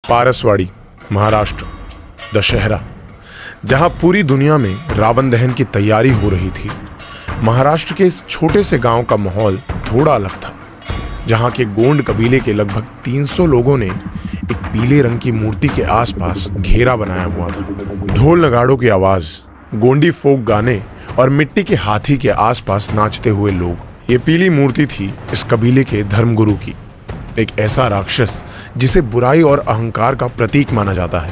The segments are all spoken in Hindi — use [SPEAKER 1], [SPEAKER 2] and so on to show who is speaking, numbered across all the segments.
[SPEAKER 1] पारसवाड़ी, महाराष्ट्र, दशहरा, जहां पूरी दुनिया में रावण दहन की तैयारी हो रही थी। महाराष्ट्र के इस छोटे से गांव का माहौल थोड़ा अलग था, जहां के गोंड कबीले के लगभग 300 लोगों ने एक पीले रंग की मूर्ति के आसपास घेरा बनाया हुआ था। ढोल नगाड़ों की आवाज, गोंडी फोक गाने और मिट्टी के हाथी के आसपास नाचते हुए लोग। ये पीली मूर्ति थी इस कबीले के धर्मगुरु की, एक ऐसा राक्षस जिसे बुराई और अहंकार का प्रतीक माना जाता है।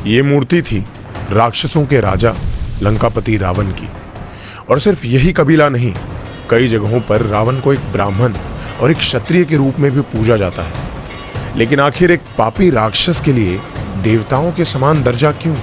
[SPEAKER 1] ये मूर्ति थी राक्षसों के राजा लंकापति रावण की। और सिर्फ यही कबीला नहीं, कई जगहों पर रावण को एक ब्राह्मण और एक क्षत्रिय के रूप में भी पूजा जाता है। लेकिन आखिर एक पापी राक्षस के लिए देवताओं के समान दर्जा क्यों?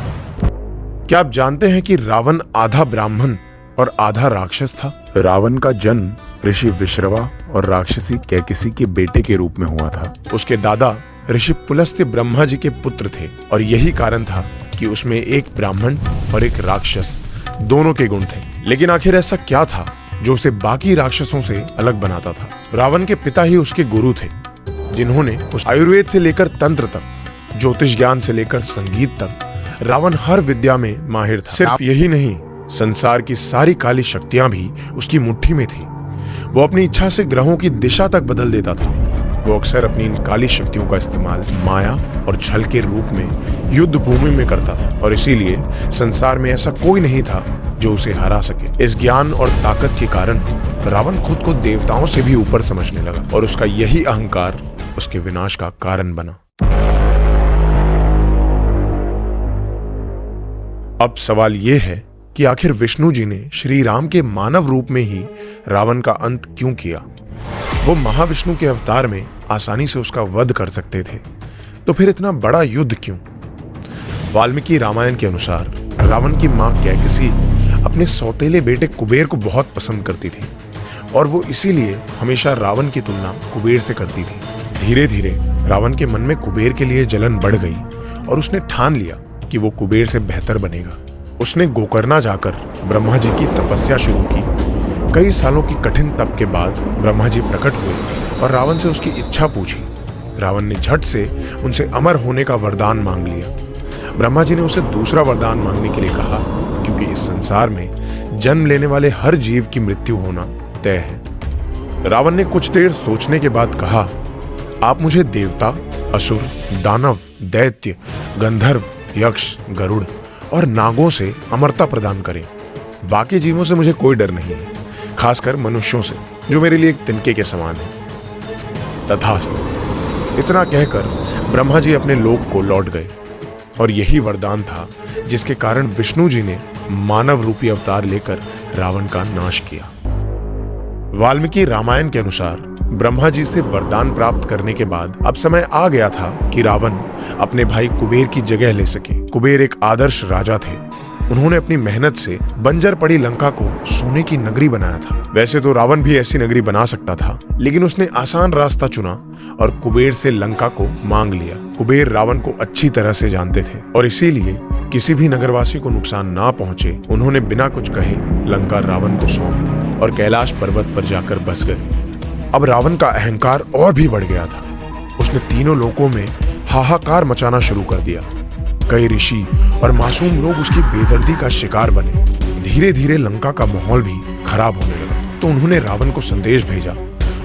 [SPEAKER 1] क्या आप जानते हैं कि रावण आधा ब्राह्मण और आधा राक्षस था? रावण का जन्म ऋषि विश्रवा और राक्षसी कैकसी के बेटे के रूप में हुआ था। उसके दादा ऋषि पुलस्त्य ब्रह्मा जी के पुत्र थे और यही कारण था कि उसमें एक ब्राह्मण और एक राक्षस दोनों के गुण थे। लेकिन आखिर ऐसा क्या था जो उसे बाकी राक्षसों से अलग बनाता था? रावण के पिता ही उसके गुरु थे, जिन्होंने उस आयुर्वेद से लेकर तंत्र तक, ज्योतिष ज्ञान से लेकर संगीत तक, रावण हर विद्या में माहिर था। सिर्फ यही नहीं, संसार की सारी काली शक्तियां भी उसकी मुट्ठी में थी। वो अपनी इच्छा से ग्रहों की दिशा तक बदल देता था। वो अक्सर अपनी इन काली शक्तियों का इस्तेमाल माया और छल के रूप में युद्ध भूमि में करता था और इसीलिए संसार में ऐसा कोई नहीं था जो उसे हरा सके। इस ज्ञान और ताकत के कारण रावण खुद को देवताओं से भी ऊपर समझने लगा और उसका यही अहंकार उसके विनाश का कारण बना। अब सवाल यह है कि आखिर विष्णु जी ने श्री राम के मानव रूप में ही रावण का अंत क्यों किया? वो महाविष्णु के अवतार में आसानी से उसका वध कर सकते थे, तो फिर इतना बड़ा युद्ध क्यों? वाल्मीकि रामायण के अनुसार रावण की मां कैकसी अपने सौतेले बेटे कुबेर को बहुत पसंद करती थी और वो इसीलिए हमेशा रावण की तुलना कुबेर से करती थी। धीरे धीरे रावण के मन में कुबेर के लिए जलन बढ़ गई और उसने ठान लिया कि वो कुबेर से बेहतर बनेगा। उसने गोकर्णा जाकर ब्रह्मा जी की तपस्या शुरू की। कई सालों की कठिन तप के बाद ब्रह्मा जी प्रकट हुए और रावण से उसकी इच्छा पूछी। रावण ने झट से उनसे अमर होने का वरदान मांग लिया। ब्रह्मा जी ने उसे दूसरा वरदान मांगने के लिए कहा, क्योंकि इस संसार में जन्म लेने वाले हर जीव की मृत्यु होना तय है। रावण ने कुछ देर सोचने के बाद कहा, आप मुझे देवता, असुर, दानव, दैत्य, गंधर्व, यक्ष, गरुड़ और नागों से अमरता प्रदान करें। बाकी जीवों से मुझे कोई डर नहीं है, खासकर मनुष्यों से जो मेरे लिए एक तिनके के समान है। तथास्तु। इतना कहकर ब्रह्मा जी अपने लोक को लौट गए और यही वरदान था जिसके कारण विष्णु जी ने मानव रूपी अवतार लेकर रावण का नाश किया। वाल्मीकि रामायण के अनुसार ब्रह्मा जी से वरदान प्राप्त करने के बाद अब समय आ गया था कि रावण अपने भाई कुबेर की जगह ले सके। कुबेर एक आदर्श राजा थे। उन्होंने अपनी मेहनत से बंजर पड़ी लंका को सोने की नगरी बनाया था। वैसे तो रावण भी ऐसी नगरी बना सकता था, लेकिन उसने आसान रास्ता चुना और कुबेर से लंका को मांग लिया। कुबेर रावण को अच्छी तरह से जानते थे और इसीलिए किसी भी नगरवासी को नुकसान ना पहुंचे, उन्होंने बिना कुछ कहे लंका रावण को सौंप दी और कैलाश पर्वत पर जाकर बस गए। अब रावण का अहंकार और भी बढ़ गया था। उसने तीनों लोकों में हाहाकार मचाना शुरू कर दिया। कई ऋषि और मासूम लोग उसकी बेदर्दी का शिकार बने। धीरे धीरे लंका का माहौल भी खराब होने लगा। तो उन्होंने रावण को संदेश भेजा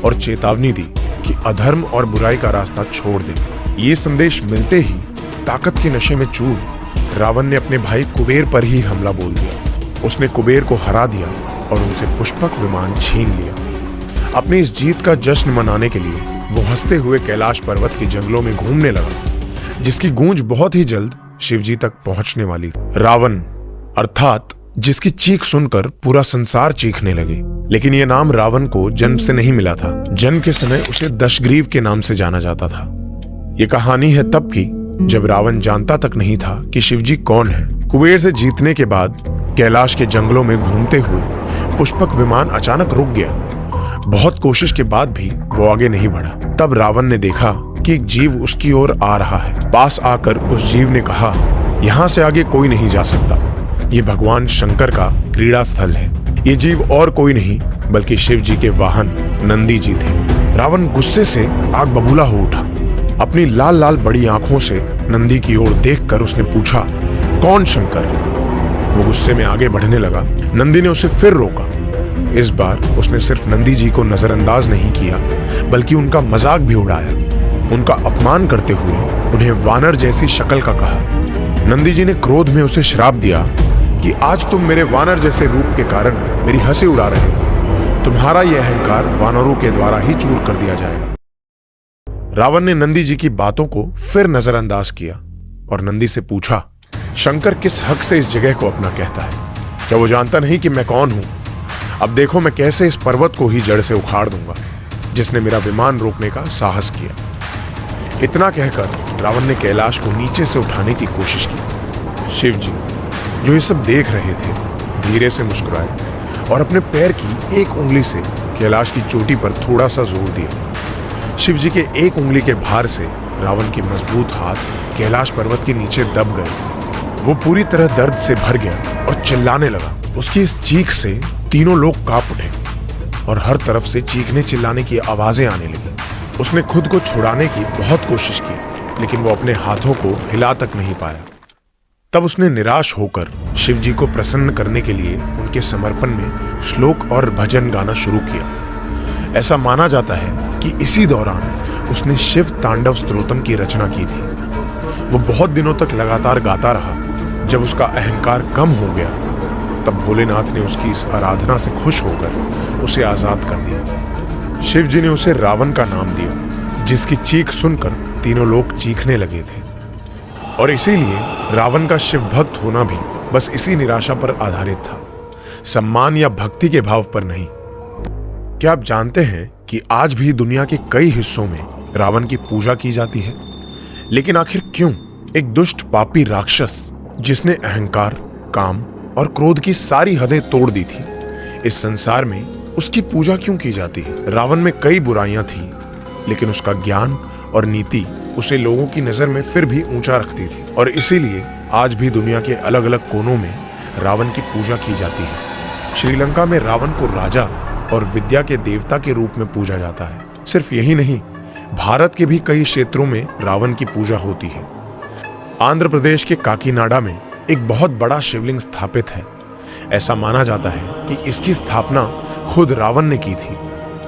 [SPEAKER 1] और चेतावनी दी कि अधर्म और बुराई का रास्ता छोड़ दे। ये संदेश मिलते ही ताकत के नशे में चूर रावण ने अपने भाई कुबेर पर ही हमला बोल दिया। उसने कुबेर को हरा दिया और उनसे पुष्पक विमान छीन लिया। अपनी इस जीत का जश्न मनाने के लिए वो हंसते हुए कैलाश पर्वत के जंगलों में घूमने लगा, जिसकी गूंज बहुत ही जल्द शिवजी तक पहुंचने वाली थी। रावण अर्थात जिसकी चीख सुनकर पूरा संसार चीखने लगे। लेकिन यह नाम रावण को जन्म से नहीं मिला था। जन्म के समय उसे दशग्रीव के नाम से जाना जाता था। ये कहानी है तब की जब रावण जानता तक नहीं था कि शिवजी कौन है। कुबेर से जीतने के बाद कैलाश के जंगलों में घूमते हुए पुष्पक विमान अचानक रुक गया। बहुत कोशिश के बाद भी वो आगे नहीं बढ़ा। तब रावण ने देखा कि एक जीव उसकी ओर आ रहा है। पास आकर उस जीव ने कहा, यहाँ से आगे कोई नहीं जा सकता। ये भगवान शंकर का क्रीड़ा स्थल है। ये जीव और कोई नहीं बल्कि शिव जी के वाहन नंदी जी थे। रावण गुस्से से आग बबूला हो उठा। अपनी लाल लाल बड़ी आंखों से नंदी की ओर देखकर उसने पूछा, कौन शंकर? वो गुस्से में आगे बढ़ने लगा। नंदी ने उसे फिर रोका। इस बार उसने सिर्फ नंदी जी को नजरअंदाज नहीं किया, बल्कि उनका मजाक भी उड़ाया। उनका अपमान करते हुए उन्हें वानर जैसी शक्ल का कहा। नंदी जी ने क्रोध में उसे श्राप दिया कि आज तुम मेरे वानर जैसे रूप के कारण मेरी हंसी उड़ा रहे हो। तुम्हारा यह अहंकार वानरों के द्वारा ही चूर कर दिया जाएगा। रावण ने नंदी जी की बातों को फिर नजरअंदाज किया और नंदी से पूछा, शंकर किस हक से इस जगह को अपना कहता है? क्या वो जानता नहीं कि मैं कौन हूं? अब देखो मैं कैसे इस पर्वत को ही जड़ से उखाड़ दूंगा, जिसने मेरा विमान रोकने का साहस किया। इतना कहकर रावण ने कैलाश को नीचे से उठाने की कोशिश की। शिव जी, जो ये सब देख रहे थे, धीरे से मुस्कुराए और अपने पैर की एक उंगली से कैलाश की चोटी पर थोड़ा सा जोर दिया। शिव जी के एक उंगली के भार से रावण के मजबूत हाथ कैलाश पर्वत के नीचे दब गए। वो पूरी तरह दर्द से भर गया और चिल्लाने लगा। उसकी इस चीख से तीनों लोग कांप उठे और हर तरफ से चीखने चिल्लाने की आवाजें आने लगी। उसने खुद को छुड़ाने की बहुत कोशिश की, लेकिन वो अपने हाथों को हिला तक नहीं पाया। तब उसने निराश होकर शिव जी को प्रसन्न करने के लिए उनके समर्पण में श्लोक और भजन गाना शुरू किया। ऐसा माना जाता है कि इसी दौरान उसने शिव तांडव स्तोत्रम की रचना की थी। वो बहुत दिनों तक लगातार गाता रहा। जब उसका अहंकार कम हो गया, तब भोलेनाथ ने उसकी इस आराधना से खुश होकर उसे आजाद कर दिया। शिव जी ने उसे रावण का नाम दिया, जिसकी चीख सुनकर तीनों लोग चीखने लगे थे। और इसीलिए रावण का शिव भक्त होना भी बस इसी निराशा पर आधारित था, सम्मान या भक्ति के भाव पर नहीं। क्या आप जानते हैं कि आज भी दुनिया के कई हिस्सों में रावण की पूजा की जाती है? लेकिन आखिर क्यों? एक दुष्ट पापी राक्षस जिसने अहंकार, काम और क्रोध की सारी हदें तोड़ दी थी, इस संसार में उसकी पूजा क्यों की जाती है? रावण में कई बुराइयां थी, लेकिन उसका ज्ञान और नीति उसे लोगों की नजर में फिर भी ऊंचा रखती थी। और इसीलिए आज भी दुनिया के अलग अलग कोनों में रावण की पूजा की जाती है। श्रीलंका में रावण को राजा और विद्या के देवता के रूप में पूजा जाता है। सिर्फ यही नहीं, भारत के भी कई क्षेत्रों में रावण की पूजा होती है। आंध्र प्रदेश के काकीनाडा में एक बहुत बड़ा शिवलिंग स्थापित है। ऐसा माना जाता है कि इसकी स्थापना खुद रावण ने की थी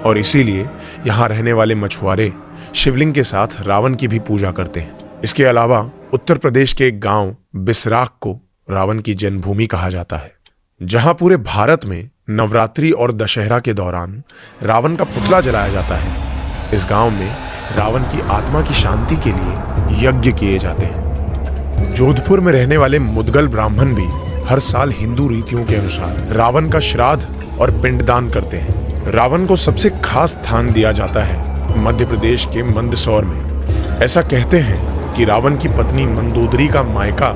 [SPEAKER 1] और इसीलिए यहाँ रहने वाले मछुआरे शिवलिंग के साथ रावण की भी पूजा करते हैं। इसके अलावा उत्तर प्रदेश के एक गांव बिसराक को रावण की जन्मभूमि कहा जाता है, जहां पूरे भारत में नवरात्रि और दशहरा के दौरान रावण का पुतला जलाया जाता है। इस गांव में रावण की आत्मा की शांति के लिए यज्ञ किए जाते हैं। जोधपुर में रहने वाले मुदगल ब्राह्मण भी हर साल हिंदू रीतियों के अनुसार रावण का श्राद्ध और पिंडदान करते हैं। रावण को सबसे खास स्थान दिया जाता है मध्य प्रदेश के मंदसौर में। ऐसा कहते हैं कि रावण की पत्नी मंदोदरी का मायका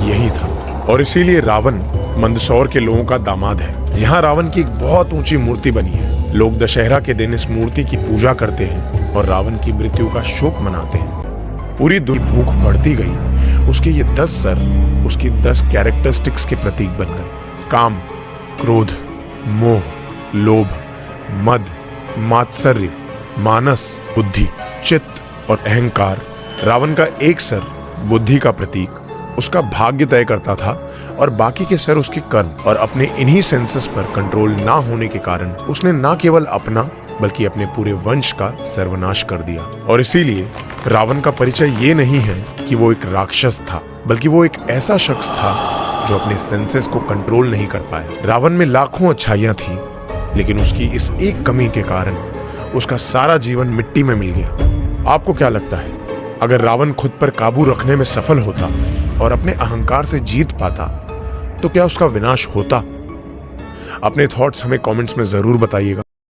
[SPEAKER 1] यही था और इसीलिए रावण मंदसौर के लोगों का दामाद है। यहाँ रावण की एक बहुत ऊंची मूर्ति बनी है। लोग दशहरा के दिन इस मूर्ति की पूजा करते हैं और रावण की मृत्यु का शोक मनाते हैं। पूरी दुनिया भूख बढ़ती गई। उसके ये 10 सर उसकी 10 कैरेक्टरिस्टिक्स के प्रतीक बन गए। काम, क्रोध, मोह, लोभ, मद, मात्सर्य, मानस, बुद्धि, चित्त और अहंकार। रावण का एक सर बुद्धि का प्रतीक उसका भाग्य तय करता था और बाकी के सर उसके कर्म। और अपने इन्हीं सेंसेस पर कंट्रोल ना होने के कारण उसने ना केवल अपना बल्कि अपने पूरे वंश का सर्वनाश कर दिया। और इसीलिए रावण का परिचय ये नहीं है कि वो एक राक्षस था, बल्कि वो एक ऐसा शख्स था जो अपने सेंसेस को कंट्रोल नहीं कर पाया। रावण में लाखों अच्छाइयां थी, लेकिन उसकी इस एक कमी के कारण उसका सारा जीवन मिट्टी में मिल गया। आपको क्या लगता है, अगर रावण खुद पर काबू रखने में सफल होता और अपने अहंकार से जीत पाता, तो क्या उसका विनाश होता? अपने थॉट्स हमें कमेंट्स में जरूर बताइएगा।